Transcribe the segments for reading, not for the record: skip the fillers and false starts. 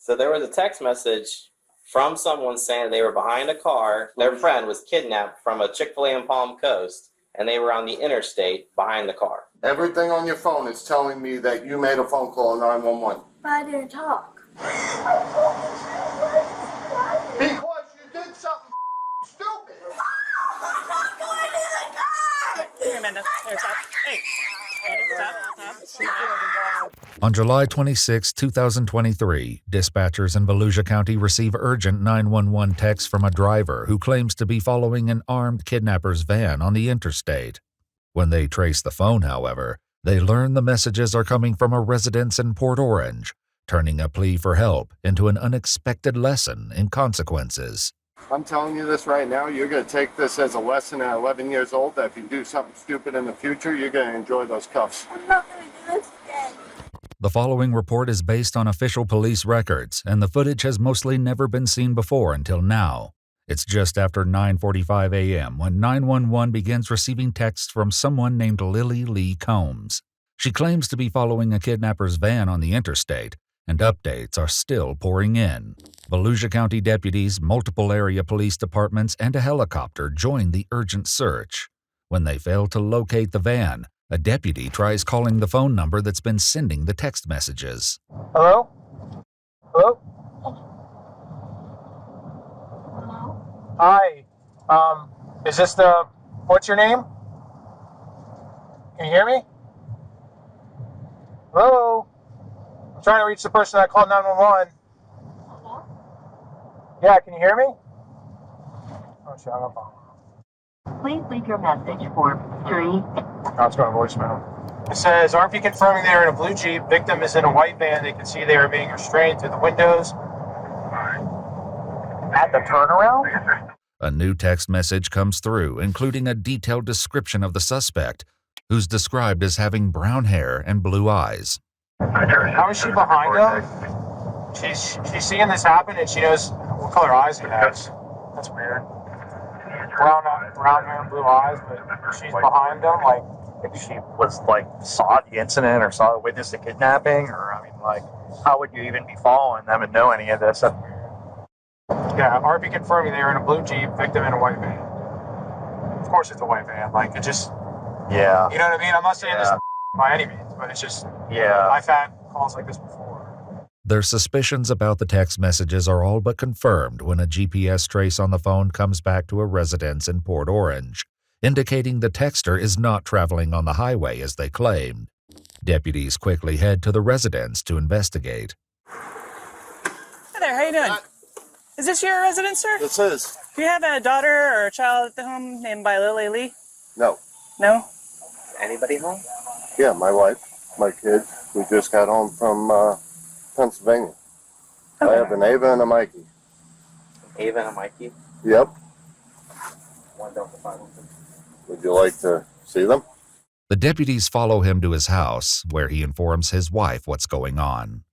So there was a text message from someone saying they were behind a car. Their friend was kidnapped from a Chick-fil-A in Palm Coast, and they were on the interstate behind the car. Everything on your phone is telling me that you made a phone call 911. But I didn't talk. Because you did something stupid. I'm not going to the car! Here, Amanda. Here, stop. Hey. On July 26, 2023, dispatchers in Volusia County receive urgent 911 texts from a driver who claims to be following an armed kidnapper's van on the interstate. When they trace the phone, however, they learn the messages are coming from a residence in Port Orange, turning a plea for help into an unexpected lesson in consequences. I'm telling you this right now, you're going to take this as a lesson at 11 years old that if you do something stupid in the future, you're going to enjoy those cuffs. I'm not going to do this again. The following report is based on official police records, and the footage has mostly never been seen before until now. It's just after 9:45 a.m. when 911 begins receiving texts from someone named Lily Lee Combs. She claims to be following a kidnapper's van on the interstate, and updates are still pouring in. Volusia County deputies, multiple area police departments, and a helicopter join the urgent search. When they fail to locate the van, a deputy tries calling the phone number that's been sending the text messages. Hello? Hello? Hello? Hi. Is this what's your name? Can you hear me? Hello? I'm trying to reach the person that called 911. Hello? Yeah, can you hear me? Oh, shit, I'm up. Please leave your message for 3. Oh, it's going to voicemail. It says, RP confirming they are in a blue Jeep. Victim is in a white van. They can see they are being restrained through the windows. At the turnaround? A new text message comes through, including a detailed description of the suspect, who's described as having brown hair and blue eyes. How is she behind him? She's seeing this happen and she knows what color eyes he has. That's weird. Brown hair and blue eyes, but she's behind him, like If she was saw the incident or saw witnessed the kidnapping, or how would you even be following them and know any of this? yeah, RP confirming they are in a blue Jeep, victim in a white van. Of course it's a white van, it just, Yeah. you know what I mean? I'm not saying this by any means, but it's just, Yeah. I've had calls like this before. Their suspicions about the text messages are all but confirmed when a GPS trace on the phone comes back to a residence in Port Orange, indicating the texter is not traveling on the highway as they claimed. Deputies quickly head to the residence to investigate. Hey there, how you doing? Is this your residence, sir? This is. Do you have a daughter or a child at the home named by Lily Lee? No. No? Anybody home? Yeah, my wife, my kids. We just got home from Pennsylvania. I have an Ava and a Mikey. Ava and Mikey? Yep. One Delta 5. Would you like to see them? The deputies follow him to his house, where he informs his wife what's going on.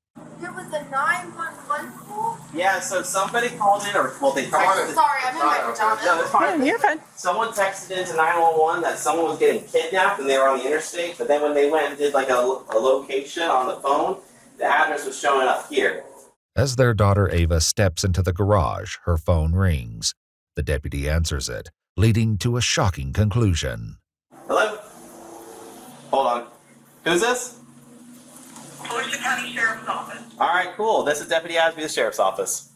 There was a 911 call? Yeah, so somebody called in, they texted. Sorry, I'm in my pajamas. No, it's fine. Yeah, you're fine. Someone texted into 911 that someone was getting kidnapped and they were on the interstate, but then when they went and did a location on the phone, the address was showing up here. As their daughter Ava steps into the garage, her phone rings. The deputy answers it, leading to a shocking conclusion. Hello? Hold on. Who's this? Volusia County Sheriff's Office. All right, cool. This is Deputy Asby, the Sheriff's Office.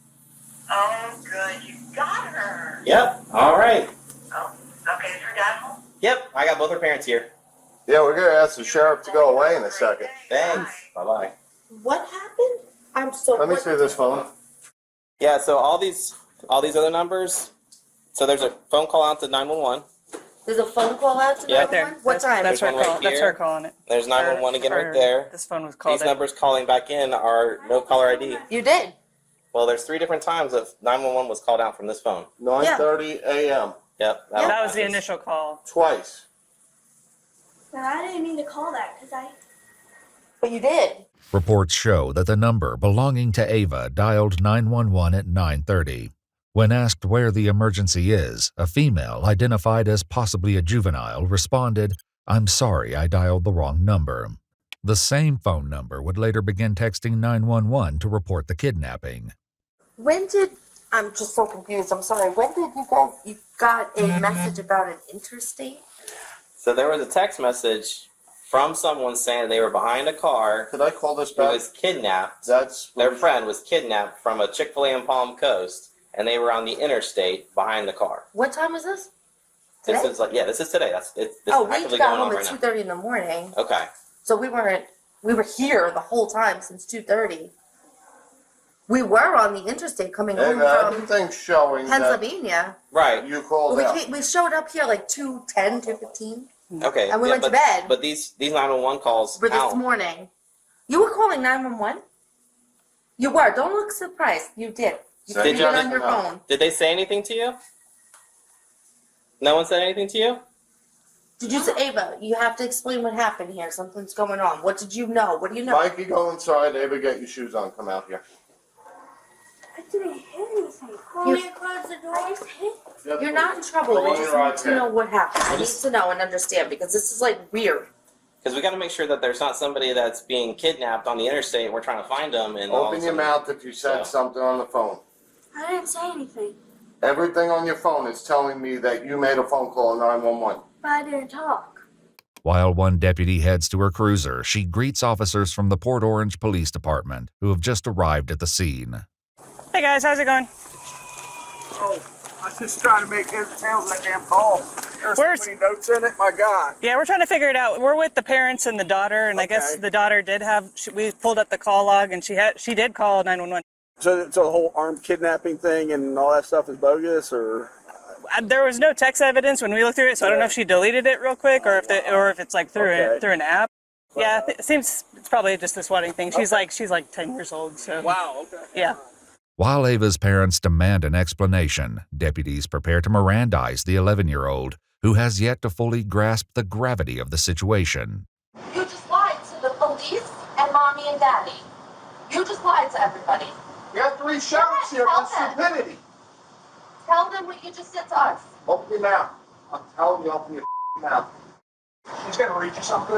Oh, good. You got her. Yep. All right. Oh, okay. Is her dad home? Yep. I got both her parents here. Yeah, we're going to ask the sheriff to go away in a second. Thanks. Bye-bye. What happened? I'm so... Let me see this phone. Yeah, so all these other numbers, so there's a phone call out to 911. There's a phone call out to Yeah. Right there. 911? What time? That's There's her one call. right That's here. her calling it. There's 911 again right there. This phone was called These in. numbers calling back in are no caller ID. You did. Well, there's 3 different times that 911 was called out from this phone. 9:30 a.m. Yep. That was the initial call. Twice. But I didn't mean to call that because I... But you did. Reports show that the number belonging to Ava dialed 911 at 9:30. When asked where the emergency is, a female identified as possibly a juvenile responded, "I'm sorry I dialed the wrong number." The same phone number would later begin texting 911 to report the kidnapping. When did, I'm just so confused, I'm sorry, when did you got a message about an interstate? So there was a text message from someone saying they were behind a car Could I call this who back? was kidnapped. That's Their friend was kidnapped from a Chick-fil-A in Palm Coast, and they were on the interstate behind the car. What time is this? This Today? is like, yeah, this is today. This Oh, is we actively got going on home right at now. 2:30 in the morning, Okay. so we were here the whole time since 2:30. We were on the interstate coming home from everything's showing that Pennsylvania. Right. you called We, out. we showed up here like 2:10, 2:15. Okay. And we yeah, went to but, bed. But these 911 calls For this count. morning. You were calling 911? You were. Don't look surprised. You did. You Did did you it on anything your else? phone. Did they say anything to you? No one said anything to you? Did you say, Ava, you have to explain what happened here. Something's going on. What did you know? What do you know? Mikey, go inside. Ava, get your shoes on. Come out here. I didn't hit anything. Call me and close the door. I just hit. You're not in trouble. Come We on, just you're need right to there. know what happened. I need to know and understand because this is like weird. Because we got to make sure that there's not somebody that's being kidnapped on the interstate and we're trying to find them. And all of a Open your sudden- mouth if you said So- something on the phone. I didn't say anything, Everything on your phone is telling me that you made a phone call to 911. but I didn't talk. While one deputy heads to her cruiser, she greets officers from the Port Orange Police Department who have just arrived at the scene. Hey guys, how's it going? Oh, I was just trying to make heads or tails of that damn call. There's Where's- so many notes in it, my God. Yeah, we're trying to figure it out. We're with the parents and the daughter, and I guess Okay. the daughter did have. We pulled up the call log, and she did call 911. So the whole armed kidnapping thing and all that stuff is bogus, or? There was no text evidence when we looked through it, so I don't know if she deleted it real quick or if it's like through Okay. through an app. Yeah, it seems it's probably just the swatting thing. She's like 10 years old, so Wow, okay. yeah. While Ava's parents demand an explanation, deputies prepare to Mirandize the 11-year-old, who has yet to fully grasp the gravity of the situation. You just lied to the police and mommy and daddy. You just lied to everybody. You got 3 sheriffs here for stupidity. Tell them what you just said to us. Open your mouth. I'm telling you, open your mouth. She's going to read you something,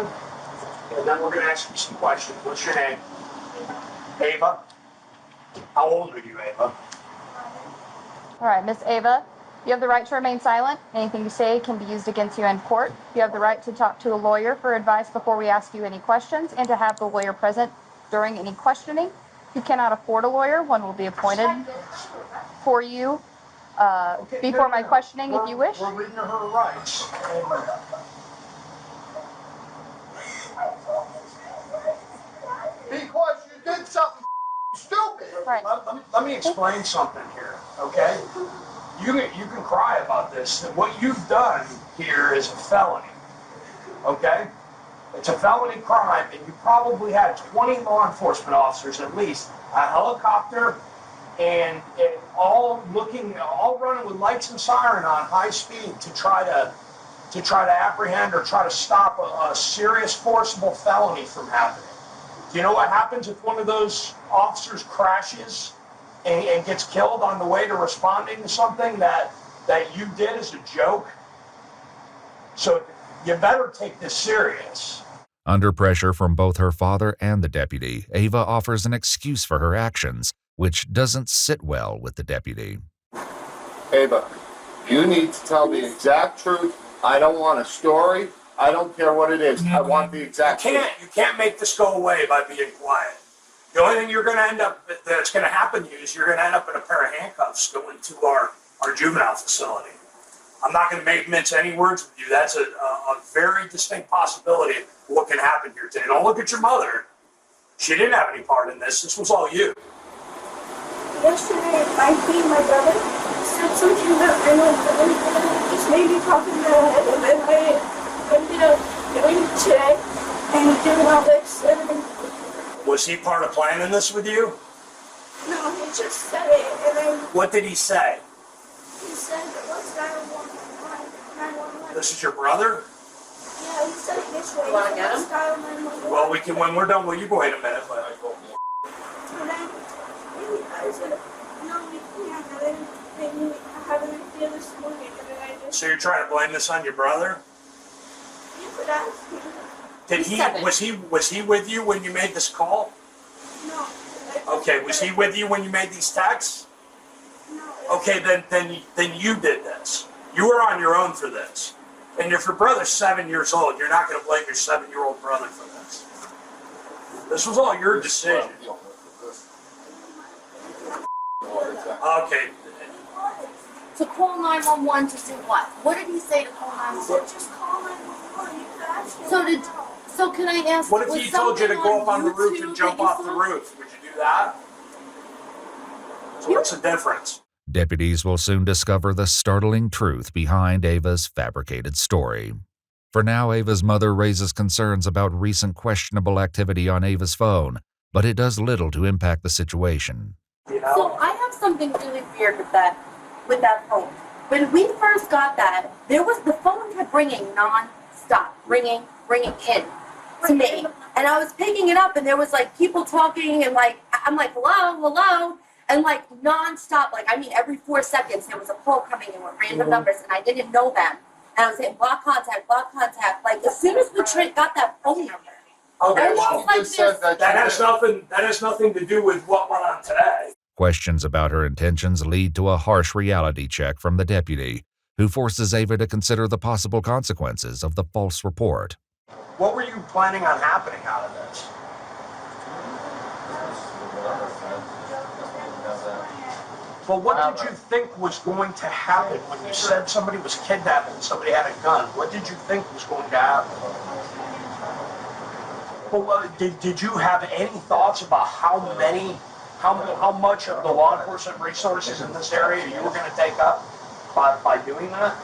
and then we're going to ask you some questions. What's your name? Ava. How old are you, Ava? All right, Miss Ava, you have the right to remain silent. Anything you say can be used against you in court. You have the right to talk to a lawyer for advice before we ask you any questions and to have the lawyer present during any questioning. If you cannot afford a lawyer, one will be appointed for you before my questioning if you wish. We're reading her rights. Because you did something stupid. Right. Let me explain something here, okay? You can cry about this. What you've done here is a felony, okay? It's a felony crime, and you probably had 20 law enforcement officers at least, a helicopter, and all running with lights and siren on high speed to try to apprehend or try to stop a serious forcible felony from happening. Do you know what happens if one of those officers crashes and gets killed on the way to responding to something that you did as a joke? So you better take this serious. Under pressure from both her father and the deputy, Ava offers an excuse for her actions, which doesn't sit well with the deputy. Ava, you need to tell the exact truth. I don't want a story. I don't care what it is. I want the exact truth. You can't make this go away by being quiet. The only thing you're going to end up that's going to happen to you is you're going to end up in a pair of handcuffs going to our juvenile facility. I'm not going to mince any words with you. That's a very distinct possibility of what can happen here today. Don't look at your mother. She didn't have any part in this. This was all you. Yesterday, my brother said something about my brother. Just made me pop in the head, and then I ended up doing it today and doing all this. And Was he part of planning this with you? no, he just said it, and then What did he say? he said, "What's 911?" This is your brother? Yeah, he said it this way. You wanna get him? "What's 911?" Well, we can, when we're done, will you go wait a minute? And then I said, "No, we can't." And then I had an idea this morning, and then I just So you're trying to blame this on your brother? you could ask him. Did he? 7. Was he with you when you made this call? No. Okay. Was he with you when you made these texts? No. Okay. Then you did this. You were on your own for this. And if your brother's 7 years old, you're not going to blame your 7-year-old brother for this. This was all your decision. Okay. To call 911 to do what? What did he say to call 911? Just call 911. You asked him. So can I ask? What if was he told you to something go up on the roof YouTube and jump that you off the saw? roof? Would you do that? So what's the difference? Deputies will soon discover the startling truth behind Ava's fabricated story. For now, Ava's mother raises concerns about recent questionable activity on Ava's phone, but it does little to impact the situation. You know? So I have something really weird with that phone. When we first got that, the phone kept ringing non-stop, ringing in to me, and I was picking it up, and there was like people talking, and like I'm like hello, and like non-stop, like I mean every 4 seconds there was a call coming in with random numbers, and I didn't know them, and I was hitting block contact. Like as soon as we got that phone number. Okay, Everyone's well, like just said this. that has nothing to do with what went on today. Questions about her intentions lead to a harsh reality check from the deputy, who forces Ava to consider the possible consequences of the false report. What were you planning on happening out of this? Well, what did you think was going to happen when you said somebody was kidnapped and somebody had a gun? What did you think was going to happen? Well, did you have any thoughts about how much of the law enforcement resources in this area you were going to take up by doing that?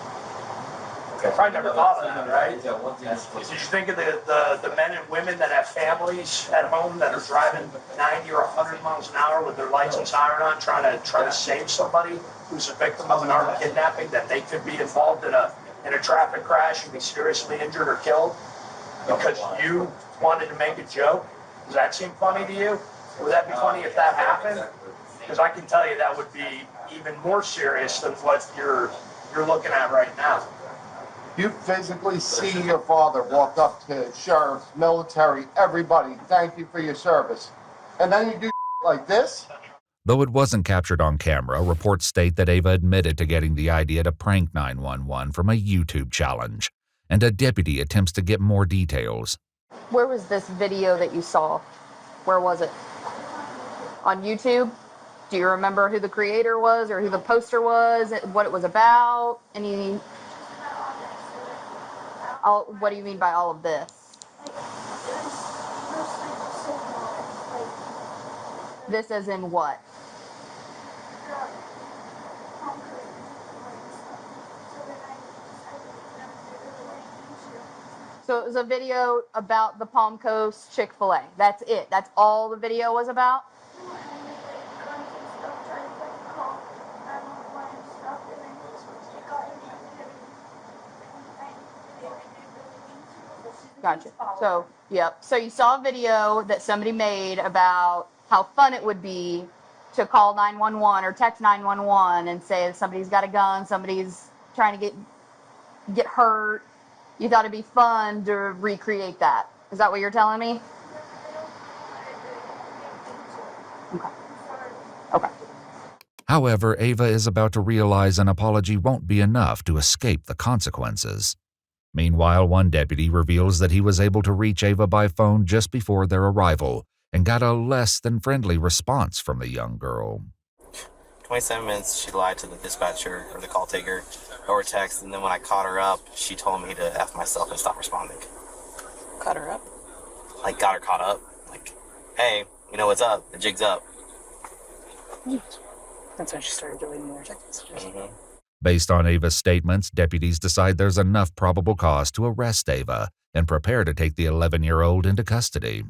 I probably never thought of that, right? Did you think of the men and women that have families at home that are driving 90 or 100 miles an hour with their lights and siren on, trying to save somebody who's a victim of an armed kidnapping, that they could be involved in a traffic crash and be seriously injured or killed because you wanted to make a joke? Does that seem funny to you? Would that be funny if that happened? Because I can tell you that would be even more serious than what you're looking at right now. You physically see your father walk up to sheriffs, military, everybody, thank you for your service. And then you do like this? Though it wasn't captured on camera, reports state that Ava admitted to getting the idea to prank 911 from a YouTube challenge, and a deputy attempts to get more details. Where was this video that you saw? Where was it? On YouTube? Do you remember who the creator was or who the poster was, what it was about? What do you mean by all of this? This as in what? So it was a video about the Palm Coast Chick-fil-A. That's it. That's all the video was about? Gotcha. So, yep. So you saw a video that somebody made about how fun it would be to call 911 or text 911 and say if somebody's got a gun, somebody's trying to get hurt. You thought it'd be fun to recreate that. Is that what you're telling me? Okay. However, Ava is about to realize an apology won't be enough to escape the consequences. Meanwhile, one deputy reveals that he was able to reach Ava by phone just before their arrival and got a less than friendly response from the young girl. 27 minutes, she lied to the dispatcher or the call taker over text, and then when I caught her up, she told me to F myself and stop responding. Caught her up? Like, got her caught up. Like, hey, you know what's up? The jig's up. That's when she started deleting more text messages. Mm-hmm. Based on Ava's statements, deputies decide there's enough probable cause to arrest Ava and prepare to take the 11-year-old into custody.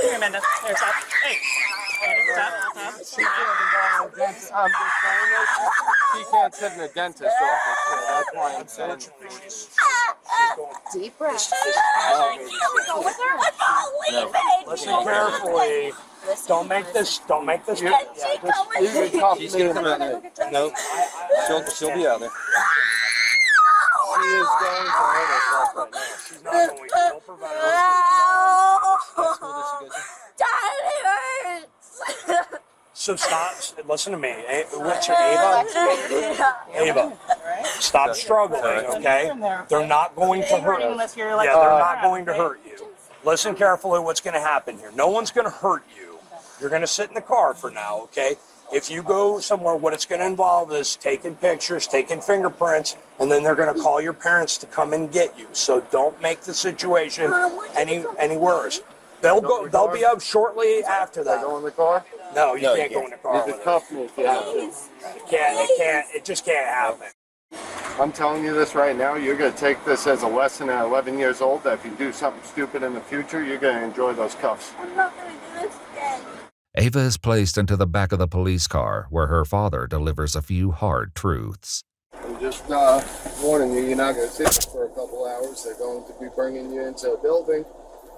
Here, Amanda. Here, stop. Hey. Amanda, stop. I'm just saying this. She can't sit in a dentist's office, so that's why I'm saying Deep breath. listen carefully. Don't make this. She's gonna come out there. No, she'll be out there. She is going to hurt herself right now. She's not going to. Don't prevent her. What school does she go to? Daddy hurts. So stop. Listen to me. What's your Ava? Ava. Stop struggling, okay? They're not going to hurt you. Unless you're like, Yeah, they're not going to hurt you. Listen carefully what's going to happen here. No one's going to hurt you. You're going to sit in the car for now, okay? If you go somewhere, what it's going to involve is taking pictures, taking fingerprints, and then they're going to call your parents to come and get you. So don't make the situation any worse. They'll be up shortly after that. Go in the car? No, you can't go in the car. You can cuff me if you have to. It just can't happen. I'm telling you this right now, you're going to take this as a lesson at 11 years old, that if you do something stupid in the future, you're going to enjoy those cuffs. I'm not gonna do this again. Ava is placed into the back of the police car, where her father delivers a few hard truths. I'm just warning you, you're not going to sit here for a couple hours. They're going to be bringing you into a building,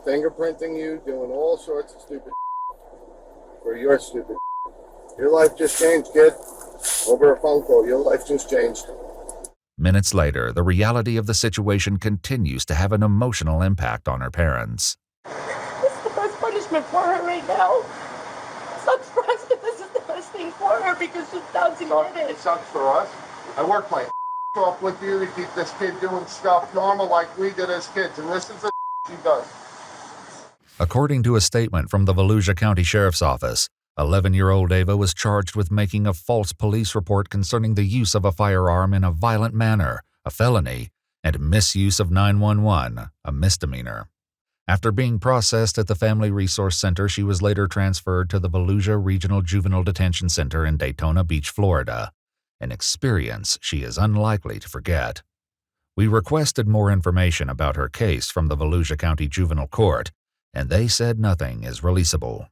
fingerprinting you, doing all sorts of stupid for your stupid. Your life just changed, kid. Over a phone call, your life just changed. Minutes later, the reality of the situation continues to have an emotional impact on her parents. This is the best punishment for her right now. Stop stressing. This is the best thing for her because she doesn't get It it. sucks for us. I work my off with you to keep this kid doing stuff normal like we did as kids, and this is the she does. According to a statement from the Volusia County Sheriff's Office, 11-year-old Ava was charged with making a false police report concerning the use of a firearm in a violent manner, a felony, and misuse of 911, a misdemeanor. After being processed at the Family Resource Center, she was later transferred to the Volusia Regional Juvenile Detention Center in Daytona Beach, Florida, an experience she is unlikely to forget. We requested more information about her case from the Volusia County Juvenile Court, and they said nothing is releasable.